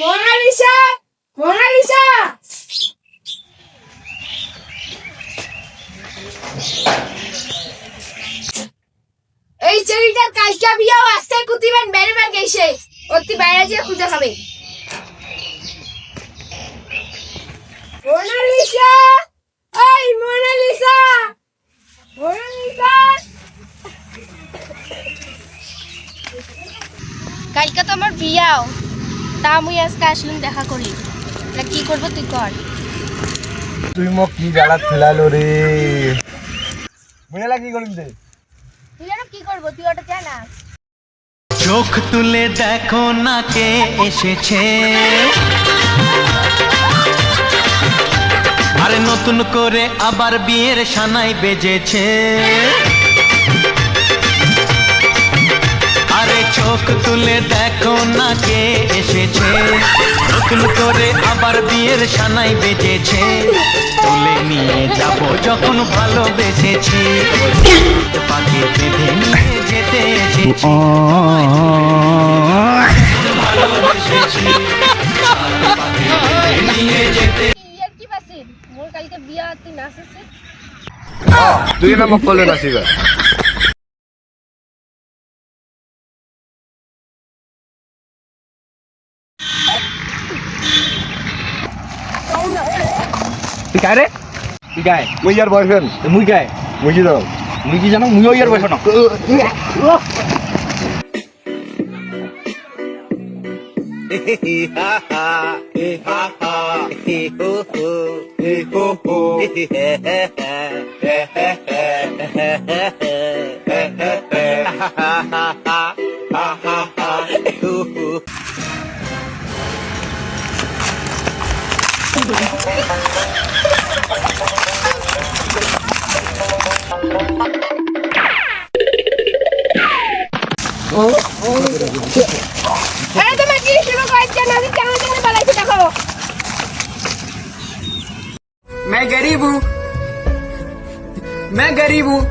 Mona Lisa Mona Lisa এই ছেলেটার কালকে বিয়াও আসতে কুতিবেন বাইরে বাইরে গেছে অতি বাইরে যে খুঁজে খাবে মোনালিসা এই মোনালিসা মোনালিসা কালকে তো আমার বিয়াও তা মুই আজকে আসলাম দেখা করি তা কি করবো তুই কর তুই মোক কি জ্বালা ফেলালো রে বুঝলা কি করিম দে তুই যেন কি করবো তুই ওটা জানাস চোখ তুলে দেখো না কে এসেছে আরে নতুন করে আবার বিয়ের সানাই বেজেছে আরে চোখ তুলে দেখো না কে এসেছে নতুন করে আবার বিয়ের সানাই বেজেছে তুলে নিয়ে যাব যখন ভালোবেসেছি পাখি বেঁধে নিয়ে যেতে এসেছি ভালোবেসেছি পাখি বেঁধে নিয়ে যেতে ইয়ার কি বাসিন মোর কালকে বিয়া তুই নাচছিস তুই না মোক কলে নাচিবা তুই কায় রে তুই কায় মুই ইয়ার বয়ফ্রেন্ড মুই কায় মুই কি দাও মুই কি জানো মুইও ইয়ার বয়স না আরে তুমি কি শুরু করছো না কেন কেন বলাইছো দেখো मैं गरीब हूँ